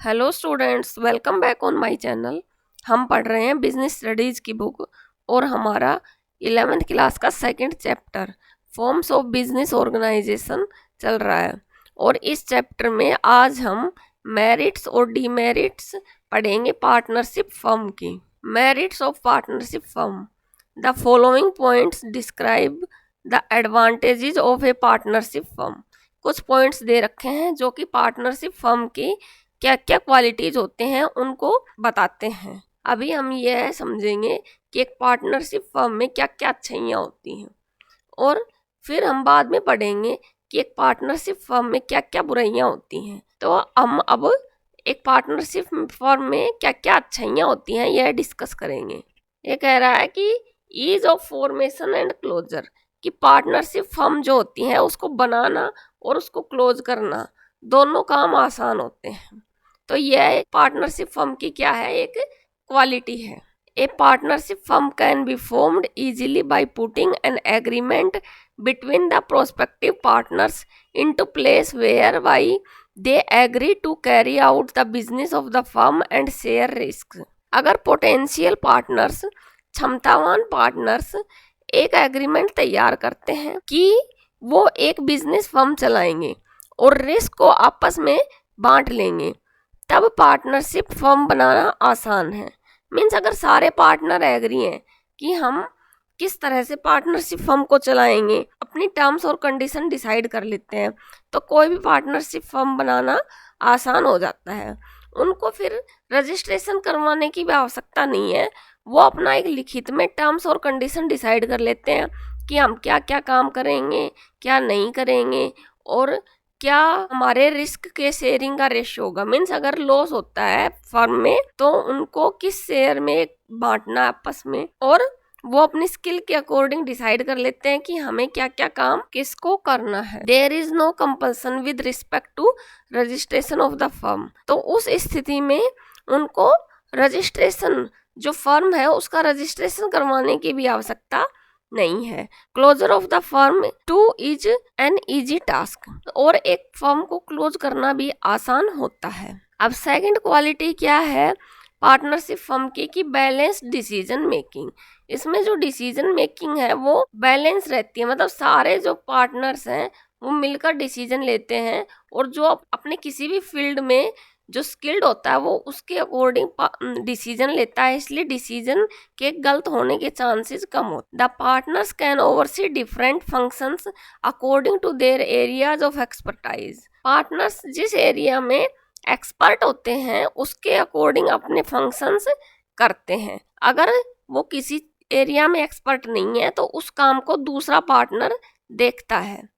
Hello students, welcome back on my channel. हम पढ़ रहे हैं बिजनेस स्टडीज़ की बुक और हमारा 11th क्लास का second chapter forms of business organisation चल रहा है। और इस चैप्टर में आज हम मेरिट्स और डीमेरिट्स पढ़ेंगे पार्टनरशिप फर्म की। Merits of partnership firm. The following points describe the advantages of A partnership firm. कुछ पॉइंट्स दे रखे हैं जो कि पार्टनरशिप फर्म की क्या क्या क्वालिटीज होते हैं उनको बताते हैं। अभी हम यह समझेंगे कि एक पार्टनरशिप फर्म में क्या क्या अच्छाइयाँ होती हैं और फिर हम बाद में पढ़ेंगे कि एक पार्टनरशिप फर्म में क्या क्या बुराइयाँ होती हैं। तो हम अब एक पार्टनरशिप फर्म में क्या क्या अच्छाइयाँ होती हैं यह डिस्कस करेंगे। ये कह रहा है कि ease of formation and closure, कि पार्टनरशिप फर्म जो होती है उसको बनाना और उसको क्लोज करना दोनों काम आसान होते हैं। तो यह पार्टनरशिप फर्म की क्या है, एक क्वालिटी है। A partnership firm can be formed easily by putting an agreement between the prospective partners into place whereby they agree to carry out the business of the firm and share risk. अगर potential partners, क्षमतावान partners एक agreement तैयार करते हैं कि वो एक business firm चलाएंगे और रिस्क को आपस में बांट लेंगे, तब पार्टनरशिप फर्म बनाना आसान है। मीन्स अगर सारे पार्टनर एग्री हैं कि हम किस तरह से पार्टनरशिप फर्म को चलाएंगे, अपनी टर्म्स और कंडीशन डिसाइड कर लेते हैं, तो कोई भी पार्टनरशिप फर्म बनाना आसान हो जाता है। उनको फिर रजिस्ट्रेशन करवाने की भी आवश्यकता नहीं है। वो अपना एक लिखित में टर्म्स और कंडीशन डिसाइड कर लेते हैं कि हम क्या क्या काम करेंगे, क्या नहीं करेंगे और क्या हमारे रिस्क के शेयरिंग का रेशियो होगा। मीन्स अगर लॉस होता है फर्म में तो उनको किस शेयर में बांटना आपस में, और वो अपनी स्किल के अकॉर्डिंग डिसाइड कर लेते हैं कि हमें क्या क्या काम किसको करना है। There is no compulsion with respect to registration of the firm. तो उस स्थिति में उनको रजिस्ट्रेशन, जो फर्म है उसका रजिस्ट्रेशन करवाने की भी आवश्यकता नहीं है। Closure of the firm too is an easy task, और एक फर्म को क्लोज करना भी आसान होता है। अब सेकंड क्वालिटी क्या है पार्टनरशिप फर्म की, कि बैलेंस डिसीजन मेकिंग। इसमें जो डिसीजन मेकिंग है वो बैलेंस रहती है, मतलब सारे जो पार्टनर्स हैं वो मिलकर डिसीजन लेते हैं और जो अपने किसी भी फील्ड में जो स्किल्ड होता है वो उसके अकॉर्डिंग डिसीजन लेता है, इसलिए डिसीजन के गलत होने के चांसेस कम होते। The partners can oversee different functions according to their areas of expertise. Partners जिस एरिया में एक्सपर्ट होते हैं उसके अकॉर्डिंग अपने फंक्शंस करते हैं। अगर वो किसी एरिया में एक्सपर्ट नहीं है तो उस काम को दूसरा पार्टनर देखता है।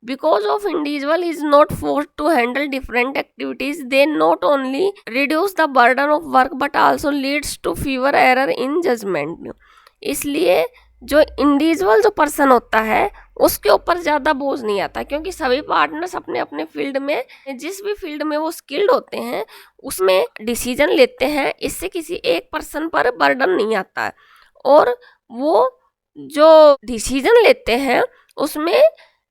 Because of individual is not forced to handle different activities, they not only reduce the burden of work but also leads to fewer error in judgment। इसलिए जो इंडिविजुअल जो पर्सन होता है उसके ऊपर ज़्यादा बोझ नहीं आता, क्योंकि सभी पार्टनर्स अपने अपने फील्ड में, जिस भी फील्ड में वो स्किल्ड होते हैं उसमें डिसीजन लेते हैं। इससे किसी एक पर्सन पर बर्डन नहीं आता है और वो जो डिसीजन लेते हैं उसमें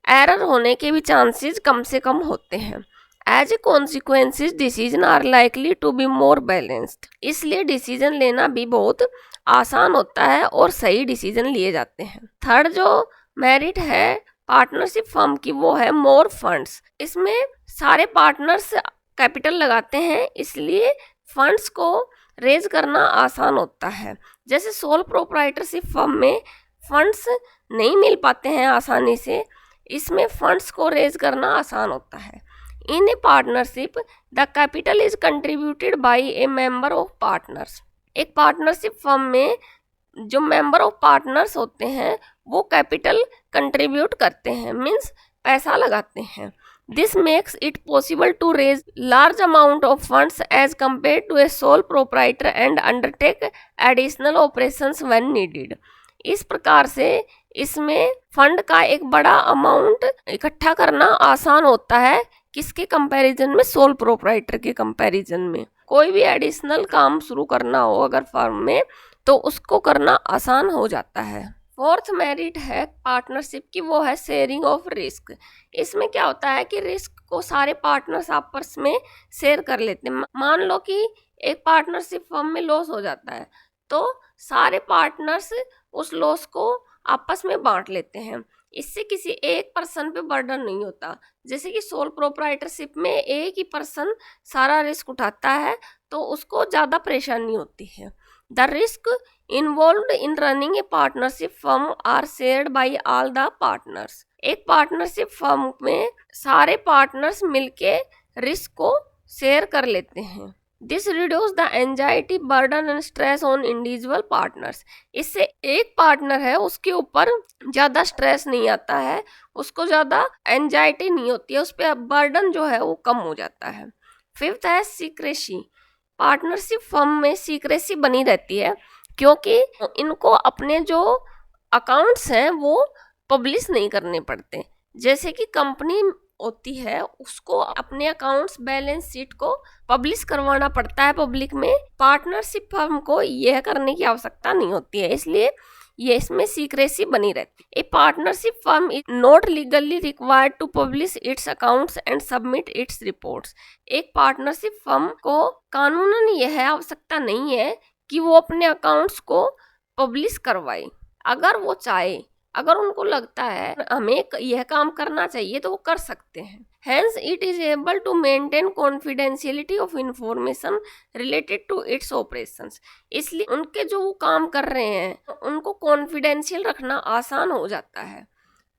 एरर होने के भी चांसेस कम से कम होते हैं। As a consequences decision are likely to be more balanced. इसलिए डिसीजन लेना भी बहुत आसान होता है और सही डिसीजन लिए जाते हैं। थर्ड जो मेरिट है पार्टनरशिप फर्म की वो है मोर फंड्स। इसमें सारे पार्टनर्स कैपिटल लगाते हैं, इसलिए फंड्स को रेज करना आसान होता है। जैसे सोल प्रोप्राइटरशिप फर्म में फंड्स नहीं मिल पाते हैं आसानी से, इसमें फंड्स को रेज करना आसान होता है। In a partnership the capital is contributed by a member of partners. एक पार्टनरशिप फर्म में जो मेंबर ऑफ पार्टनर्स होते हैं वो कैपिटल कंट्रीब्यूट करते हैं, मीन्स पैसा लगाते हैं। This makes it possible to raise large amount of funds as compare to a sole proprietor and undertake additional operations when needed. इस प्रकार से इसमें फंड का एक बड़ा अमाउंट इकट्ठा करना आसान होता है, किसके कंपैरिजन में, सोल प्रोप्राइटर के कंपैरिजन में। कोई भी एडिशनल काम शुरू करना हो अगर फर्म में तो उसको करना आसान हो जाता है। फोर्थ मेरिट है पार्टनरशिप की, वो है शेयरिंग ऑफ रिस्क। इसमें क्या होता है कि रिस्क को सारे पार्टनर्स आपस में शेयर कर लेते हैं। मान लो कि एक पार्टनरशिप फर्म में लॉस हो जाता है तो सारे पार्टनर्स उस लॉस को आपस में बांट लेते हैं। इससे किसी एक पर्सन पे बर्डन नहीं होता। जैसे कि सोल प्रोप्राइटरशिप में एक ही पर्सन सारा रिस्क उठाता है तो उसको ज़्यादा परेशानी होती है। The risk involved in running a partnership firm are shared by all the partners. एक पार्टनरशिप फर्म में सारे पार्टनर्स मिलके रिस्क को शेयर कर लेते हैं। This reduce the anxiety burden and stress on individual partners. इससे एक पार्टनर है उसके ऊपर ज्यादा स्ट्रेस नहीं आता है, उसको ज्यादा एंजाइटी नहीं होती है, उस पर बर्डन जो है वो कम हो जाता है। फिफ्थ है सीक्रेसी। पार्टनरशिप फर्म में सीक्रेसी बनी रहती है क्योंकि इनको अपने जो अकाउंट्स हैं वो पब्लिश नहीं करने पड़ते। जैसे कि कंपनी होती है उसको अपने अकाउंट्स बैलेंस शीट को पब्लिश करवाना पड़ता है पब्लिक में। पार्टनरशिप फर्म को यह करने की आवश्यकता नहीं होती है, इसलिए ये इसमें सीक्रेसी बनी रहती है। A partnership firm is not legally required to publish its accounts and submit its reports. एक पार्टनरशिप फर्म को कानूनन यह आवश्यकता नहीं है कि वो अपने अकाउंट्स को पब्लिश करवाए। अगर वो चाहे, अगर उनको लगता है हमें यह काम करना चाहिए तो वो कर सकते हैं। Hence it is able to maintain confidentiality of information related to its operations। इसलिए उनके जो वो काम कर रहे हैं उनको कॉन्फिडेंशियल रखना आसान हो जाता है।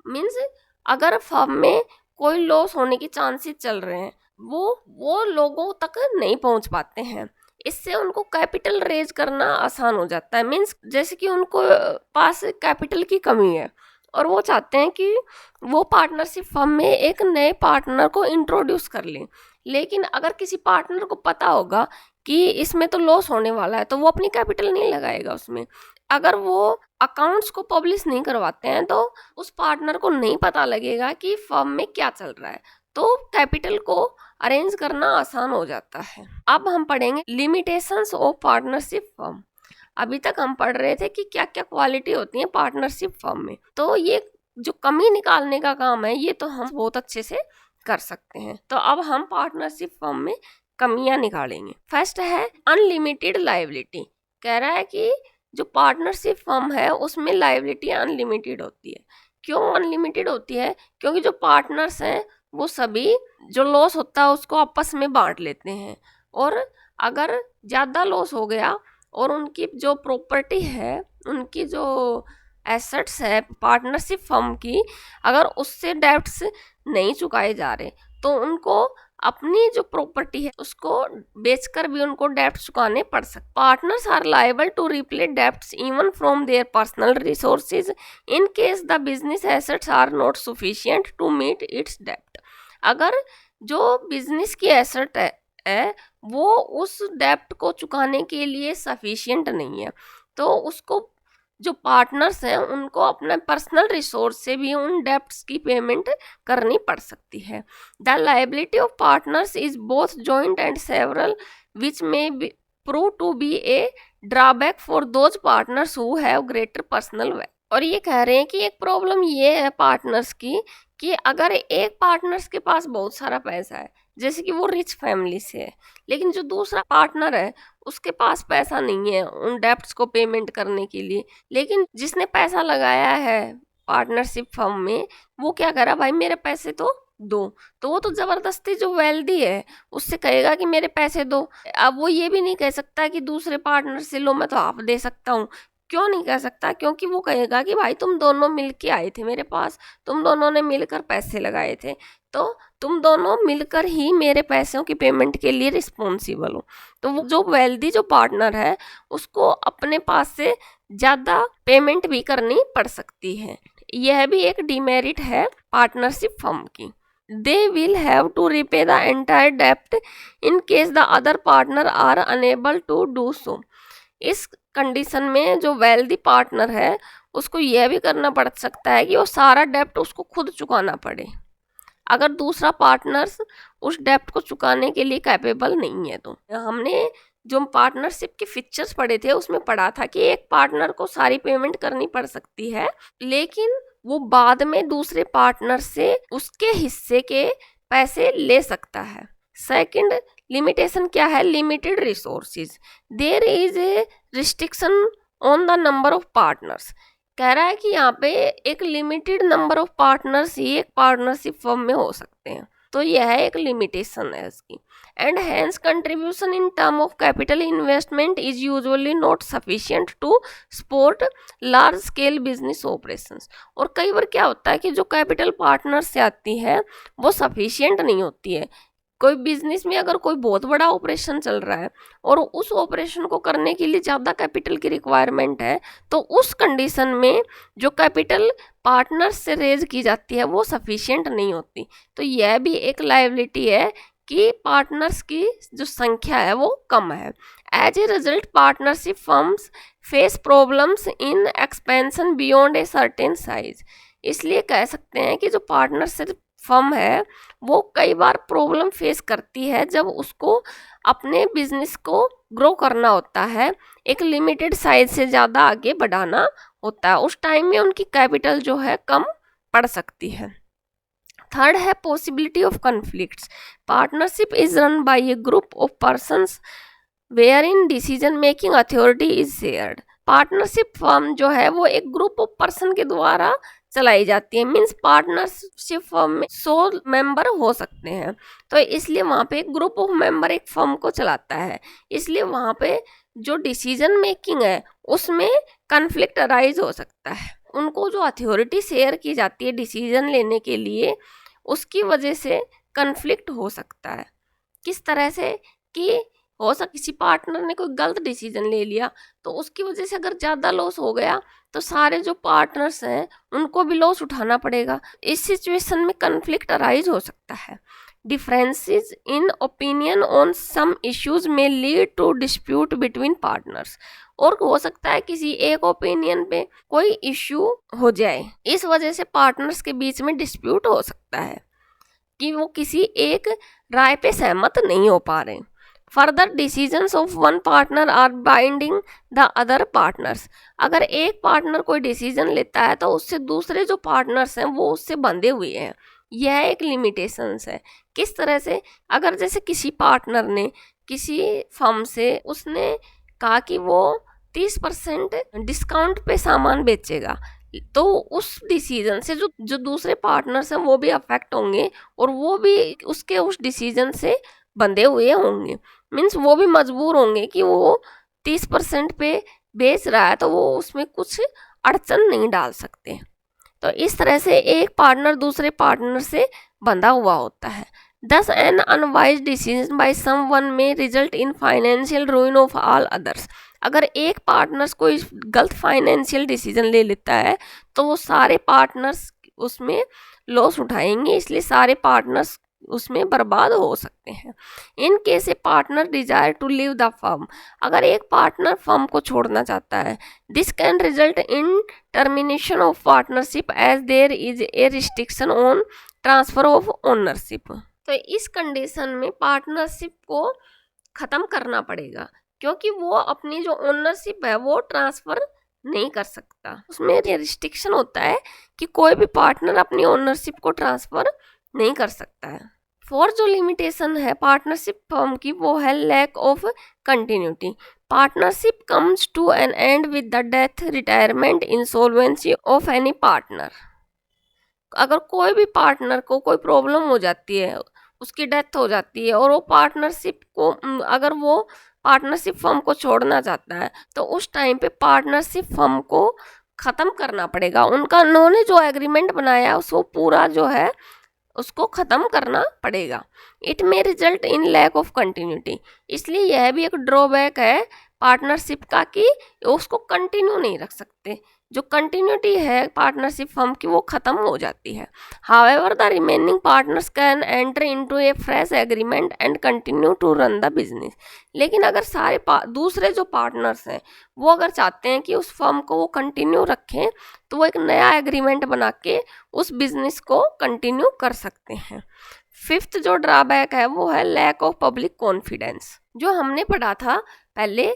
मीन्स अगर फर्म में कोई लॉस होने के चांसेस चल रहे हैं वो लोगों तक नहीं पहुंच पाते हैं। इससे उनको कैपिटल रेज करना आसान हो जाता है। मीन्स जैसे कि उनको पास कैपिटल की कमी है और वो चाहते हैं कि वो पार्टनरशिप फर्म में एक नए पार्टनर को इंट्रोड्यूस कर लें, लेकिन अगर किसी पार्टनर को पता होगा कि इसमें तो लॉस होने वाला है तो वो अपनी कैपिटल नहीं लगाएगा उसमें। अगर वो अकाउंट्स को पब्लिश नहीं करवाते हैं तो उस पार्टनर को नहीं पता लगेगा कि फर्म में क्या चल रहा है, तो कैपिटल को अरेंज करना आसान हो जाता है। अब हम पढ़ेंगे लिमिटेशंस ऑफ पार्टनरशिप फर्म। अभी तक हम पढ़ रहे थे कि क्या क्या क्वालिटी होती है पार्टनरशिप फर्म में, तो ये जो कमी निकालने का काम है ये तो हम बहुत अच्छे से कर सकते हैं। तो अब हम पार्टनरशिप फर्म में कमियां निकालेंगे। फर्स्ट है अनलिमिटेड लायबिलिटी। कह रहा है कि जो पार्टनरशिप फर्म है उसमें लायबिलिटी अनलिमिटेड होती है। क्यों अनलिमिटेड होती है? क्योंकि जो पार्टनर्स हैं वो सभी जो लॉस होता है उसको आपस में बांट लेते हैं, और अगर ज़्यादा लॉस हो गया और उनकी जो प्रॉपर्टी है, उनकी जो एसेट्स है पार्टनरशिप फर्म की, अगर उससे डेब्ट्स नहीं चुकाए जा रहे तो उनको अपनी जो प्रॉपर्टी है उसको बेचकर भी उनको डेब्ट चुकाने पड़ सकते। Partners are liable to repay debts even from their personal resources in case the business assets are not sufficient to meet its डेब्ट। अगर जो बिजनेस की एसेट है वो उस डेब्ट को चुकाने के लिए सफिशिएंट नहीं है तो उसको जो पार्टनर्स हैं उनको अपने पर्सनल रिसोर्स से भी उन डेब्ट्स की पेमेंट करनी पड़ सकती है। The liability of partners is both joint and several which may prove to be a drawback for those partners who have greater personal value. और ये कह रहे हैं कि एक प्रॉब्लम ये है पार्टनर्स की कि अगर एक पार्टनर्स के पास बहुत सारा पैसा है, जैसे कि वो रिच फैमिली से है, लेकिन जो दूसरा पार्टनर है उसके पास पैसा नहीं है उन डेब्ट्स को पेमेंट करने के लिए, लेकिन जिसने पैसा लगाया है पार्टनरशिप फर्म में वो क्या करा, भाई मेरे पैसे तो दो, तो वो तो जबरदस्ती जो वेल्दी है उससे कहेगा कि मेरे पैसे दो। अब वो ये भी नहीं कह सकता कि दूसरे पार्टनर से लो मैं तो हाफ दे सकता हूँ। क्यों नहीं कह सकता? क्योंकि वो कहेगा कि भाई तुम दोनों मिलके आए थे मेरे पास, तुम दोनों ने मिलकर पैसे लगाए थे, तो तुम दोनों मिलकर ही मेरे पैसों की पेमेंट के लिए रिस्पॉन्सिबल हो। तो वो जो वेल्दी जो पार्टनर है उसको अपने पास से ज़्यादा पेमेंट भी करनी पड़ सकती है। यह भी एक डिमेरिट है पार्टनरशिप फर्म की। They will have to repay the entire डेप्ट in case the other partner are unable to do so. इस कंडीशन में जो वेल्दी पार्टनर है उसको यह भी करना पड़ सकता है कि वो सारा डेप्ट उसको खुद चुकाना पड़े, अगर दूसरा पार्टनर्स उस डेप्ट को चुकाने के लिए कैपेबल नहीं है। तो हमने जो पार्टनरशिप के फीचर्स पढ़े थे उसमें पढ़ा था कि एक पार्टनर को सारी पेमेंट करनी पड़ सकती है, लेकिन वो बाद में दूसरे पार्टनर से उसके हिस्से के पैसे ले सकता है। सेकंड लिमिटेशन क्या है? Limited resources, there is a restriction on the number of partners. कह रहा है कि यहाँ पे एक लिमिटेड नंबर ऑफ पार्टनर्स ही एक पार्टनरशिप फर्म में हो सकते हैं, तो यह एक लिमिटेशन है इसकी। And hence contribution in term of capital investment is usually not sufficient to support large scale business operations. और कई बार क्या होता है कि जो कैपिटल पार्टनर से आती है वो सफिशिएंट नहीं होती है। कोई बिजनेस में अगर कोई बहुत बड़ा ऑपरेशन चल रहा है और उस ऑपरेशन को करने के लिए ज़्यादा कैपिटल की रिक्वायरमेंट है, तो उस कंडीशन में जो कैपिटल पार्टनर्स से रेज की जाती है वो सफिशिएंट नहीं होती। तो यह भी एक लायबिलिटी है कि पार्टनर्स की जो संख्या है वो कम है। As a result partnership firms face problems in expansion beyond a certain size. इसलिए कह सकते हैं कि जो पार्टनरशिप फर्म है वो कई बार प्रॉब्लम फेस करती है जब उसको अपने बिजनेस को ग्रो करना होता है, एक लिमिटेड साइज से ज़्यादा आगे बढ़ाना होता है। उस टाइम में उनकी कैपिटल जो है कम पड़ सकती है। थर्ड है possibility of conflicts. Partnership is run by a group of persons where in decision making authority is shared. Partnership firm जो है वो एक ग्रुप ऑफ पर्सन के द्वारा चलाई जाती है। मीन्स पार्टनरशिप फर्म में 100 मेंबर हो सकते हैं, तो इसलिए वहाँ पे एक ग्रुप ऑफ मेंबर एक फर्म को चलाता है, इसलिए वहाँ पे जो डिसीजन मेकिंग है उसमें कन्फ्लिक्ट अराइज हो सकता है। उनको जो अथॉरिटी शेयर की जाती है डिसीजन लेने के लिए, उसकी वजह से कन्फ्लिक्ट हो सकता है। किस तरह से कि हो सकता किसी पार्टनर ने कोई गलत डिसीजन ले लिया तो उसकी वजह से अगर ज़्यादा लॉस हो गया तो सारे जो पार्टनर्स हैं उनको भी लॉस उठाना पड़ेगा। इस सिचुएशन में कन्फ्लिक्ट अराइज हो सकता है। Differences in opinion on some issues may lead to dispute between partners. और हो सकता है किसी एक ओपिनियन पे कोई इश्यू हो जाए, इस वजह से पार्टनर्स के बीच में डिस्प्यूट हो सकता है कि वो किसी एक राय पे सहमत नहीं हो पा रहे। Further decisions of one partner are binding the other partners. अगर एक पार्टनर कोई डिसीजन लेता है तो उससे दूसरे जो पार्टनर्स हैं वो उससे बंधे हुए हैं। यह एक लिमिटेशंस है। किस तरह से? अगर जैसे किसी पार्टनर ने किसी फर्म से उसने कहा कि वो 30% डिस्काउंट पे सामान बेचेगा, तो उस डिसीजन से जो दूसरे पार्टनर्स हैं वो भी अफेक्ट होंगे और वो भी उसके उस डिसीजन से बंधे हुए होंगे। मीन्स वो भी मजबूर होंगे कि वो 30% पे बेच रहा है तो वो उसमें कुछ अड़चन नहीं डाल सकते। तो इस तरह से एक पार्टनर दूसरे पार्टनर से बंधा हुआ होता है। Thus an unwise decision by someone may result in financial ruin of all others। अगर एक पार्टनर्स कोई गलत फाइनेंशियल डिसीजन ले लेता है तो वो सारे पार्टनर्स उसमें लॉस उठाएंगे, इसलिए सारे पार्टनर्स उसमें बर्बाद हो सकते हैं। In case a partner desire to leave the firm. अगर एक पार्टनर फर्म को छोड़ना चाहता है, this can result in termination of partnership as there is a restriction on transfer of ownership. तो इस कंडीशन में पार्टनरशिप को ख़त्म करना पड़ेगा, क्योंकि वो अपनी जो ओनरशिप है वो ट्रांसफ़र नहीं कर सकता। उसमें रिस्ट्रिक्शन होता है कि कोई भी पार्टनर अपनी ओनरशिप को ट्रांसफ़र नहीं कर सकता है। फोर्थ जो लिमिटेशन है पार्टनरशिप फर्म की वो है lack of continuity. Partnership comes to an end with the death, retirement, insolvency of any partner. अगर कोई भी पार्टनर को कोई प्रॉब्लम हो जाती है, उसकी डेथ हो जाती है और वो पार्टनरशिप को अगर वो पार्टनरशिप फर्म को छोड़ना चाहता है तो उस टाइम पे पार्टनरशिप फर्म को ख़त्म करना पड़ेगा। उन्होंने जो एग्रीमेंट बनाया उसको पूरा जो है उसको ख़त्म करना पड़ेगा। It may result in lack of continuity. इसलिए यह भी एक ड्रॉबैक है पार्टनरशिप का कि उसको कंटिन्यू नहीं रख सकते। जो कंटिन्यूटी है पार्टनरशिप फर्म की वो ख़त्म हो जाती है। However the remaining partners can enter into a fresh agreement and continue to run the business. लेकिन अगर सारे दूसरे जो पार्टनर्स हैं वो अगर चाहते हैं कि उस फर्म को वो कंटिन्यू रखें तो वो एक नया एग्रीमेंट बना के उस बिजनेस को कंटिन्यू कर सकते हैं। फिफ्थ जो ड्रॉबैक है वो है लैक ऑफ पब्लिक कॉन्फिडेंस। जो हमने पढ़ा था पहले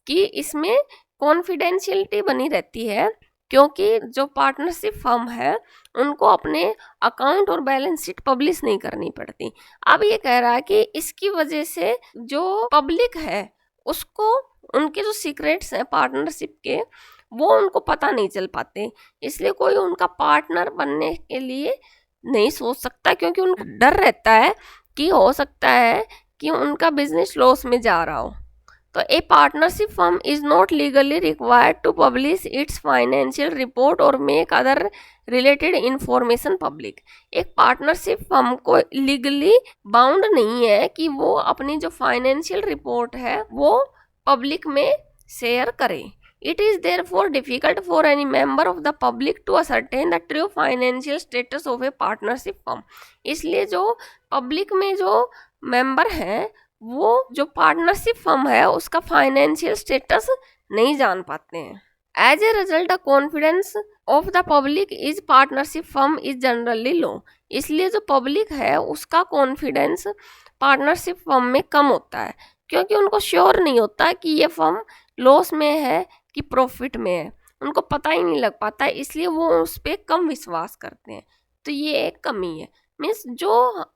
कि इसमें कॉन्फिडेंशियलिटी बनी रहती है, क्योंकि जो पार्टनरशिप फर्म है उनको अपने अकाउंट और बैलेंस शीट पब्लिश नहीं करनी पड़ती। अब ये कह रहा है कि इसकी वजह से जो पब्लिक है उसको उनके जो सीक्रेट्स हैं पार्टनरशिप के वो उनको पता नहीं चल पाते, इसलिए कोई उनका पार्टनर बनने के लिए नहीं सोच सकता, क्योंकि उनको डर रहता है कि हो सकता है कि उनका बिजनेस लॉस में जा रहा हो। तो a partnership firm is not legally required to publish its financial report और make other related information public. एक पार्टनरशिप फर्म को लीगली बाउंड नहीं है कि वो अपनी जो फाइनेंशियल रिपोर्ट है वो पब्लिक में शेयर करे। It is therefore difficult for any member of the public to ascertain the true financial status of a partnership firm। इसलिए जो पब्लिक में जो मेंबर हैं वो जो पार्टनरशिप फर्म है उसका फाइनेंशियल स्टेटस नहीं जान पाते हैं। As a result the confidence of the public is partnership firm is generally low. इसलिए जो पब्लिक है उसका कॉन्फिडेंस पार्टनरशिप फर्म में कम होता है, क्योंकि उनको श्योर नहीं होता कि ये फर्म लॉस में है कि प्रॉफिट में है, उनको पता ही नहीं लग पाता है, इसलिए वो उस पर कम विश्वास करते हैं। तो ये एक कमी है। मीन्स जो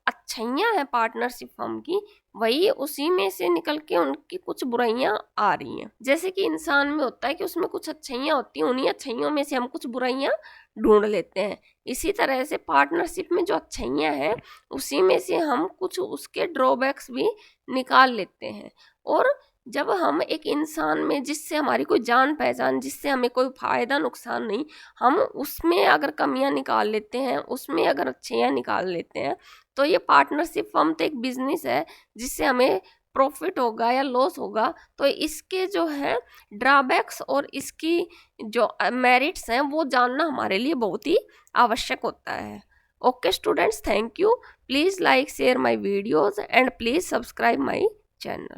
अच्छाइयाँ हैं पार्टनरशिप फर्म की वही उसी में से निकल के उनकी कुछ बुराइयां आ रही हैं। जैसे कि इंसान में होता है कि उसमें कुछ अच्छाइयाँ होती हैं, उन्हीं अच्छाइयों में से हम कुछ बुराइयां ढूंढ लेते हैं। इसी तरह से पार्टनरशिप में जो अच्छाइयाँ हैं उसी में से हम कुछ उसके ड्रॉबैक्स भी निकाल लेते हैं। और जब हम एक इंसान में जिससे हमारी कोई जान पहचान, जिससे हमें कोई फायदा नुकसान नहीं, हम उसमें अगर कमियां निकाल लेते हैं, उसमें अगर अच्छाइयाँ निकाल लेते हैं, तो ये पार्टनरशिप फर्म तो एक बिजनेस है जिससे हमें प्रॉफिट होगा या लॉस होगा, तो इसके जो है ड्रॉबैक्स और इसकी जो मेरिट्स हैं वो जानना हमारे लिए बहुत ही आवश्यक होता है। Okay students, thank you. Please like share my videos and please subscribe my channel.